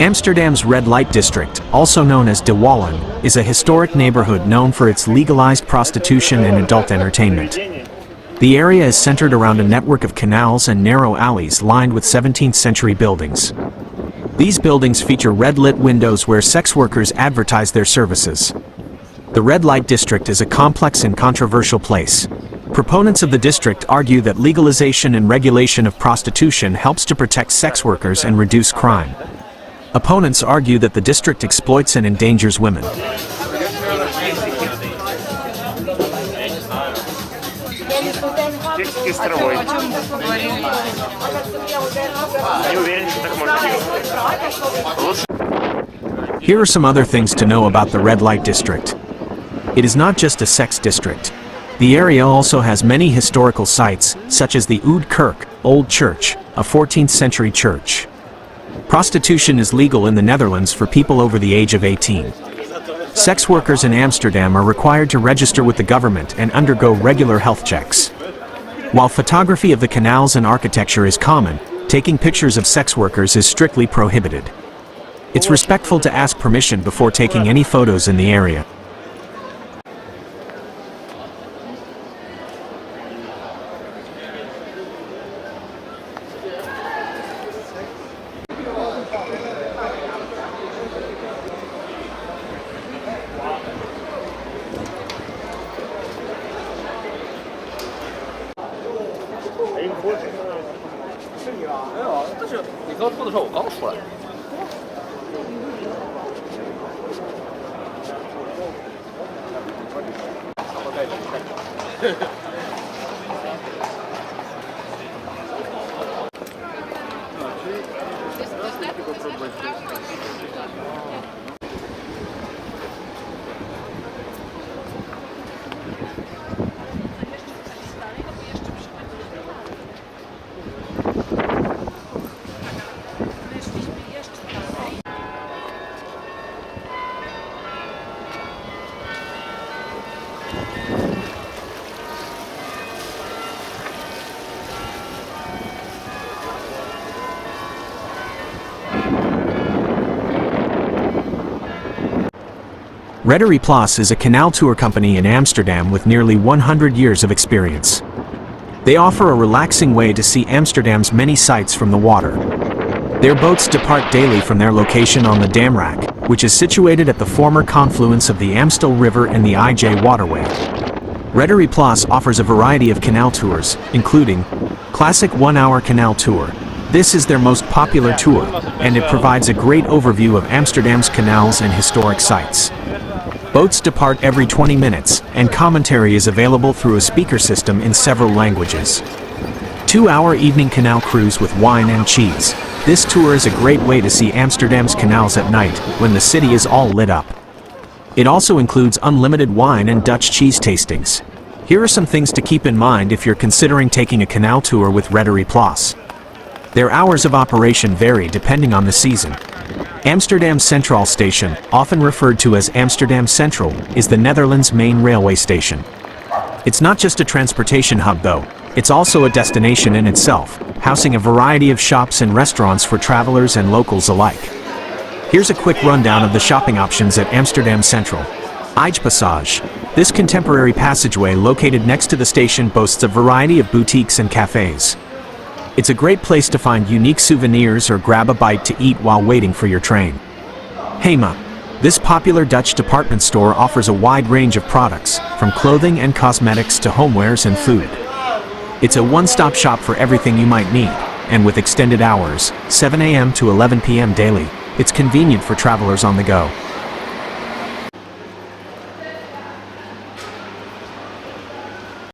Amsterdam's red light district, also known as De Wallen, is a historic neighborhood known for its legalized prostitution and adult entertainment. The area is centered around a network of canals and narrow alleys lined with 17th-century buildings. These buildings feature red-lit windows where sex workers advertise their services. The red light district is a complex and controversial place. Proponents of the district argue that legalization and regulation of prostitution helps to protect sex workers and reduce crime. Opponents argue that the district exploits and endangers women. Here are some other things to know about the red light district. It is not just a sex district. The area also has many historical sites, such as the Oude Kerk, Old Church, a 14th century church. Prostitution is legal in the Netherlands for people over the age of 18. Sex workers in Amsterdam are required to register with the government and undergo regular health checks. While photography of the canals and architecture is common, taking pictures of sex workers is strictly prohibited. It's respectful to ask permission before taking any photos in the area. Rederij Plas is a canal tour company in Amsterdam with nearly 100 years of experience. They offer a relaxing way to see Amsterdam's many sights from the water. Their boats depart daily from their location on the Damrak, which is situated at the former confluence of the Amstel River and the IJ waterway. Rederij Plas offers a variety of canal tours, including Classic 1-hour canal tour. This is their most popular tour, and it provides a great overview of Amsterdam's canals and historic sites. Boats depart every 20 minutes, and commentary is available through a speaker system in several languages. 2-hour evening canal cruise with wine and cheese. This tour is a great way to see Amsterdam's canals at night, when the city is all lit up. It also includes unlimited wine and Dutch cheese tastings. Here are some things to keep in mind if you're considering taking a canal tour with Rederij Plas. Their hours of operation vary depending on the season. Amsterdam Central station, often referred to as Amsterdam Central, is the Netherlands' main railway station. It's not just a transportation hub though, it's also a destination in itself, housing a variety of shops and restaurants for travelers and locals alike. Here's a quick rundown of the shopping options at Amsterdam Central. Oude Passage. This contemporary passageway located next to the station boasts a variety of boutiques and cafes. It's a great place to find unique souvenirs or grab a bite to eat while waiting for your train. Hema. This popular Dutch department store offers a wide range of products, from clothing and cosmetics to homewares and food. It's a one-stop shop for everything you might need, and with extended hours, 7 a.m. to 11 p.m. daily, it's convenient for travelers on the go.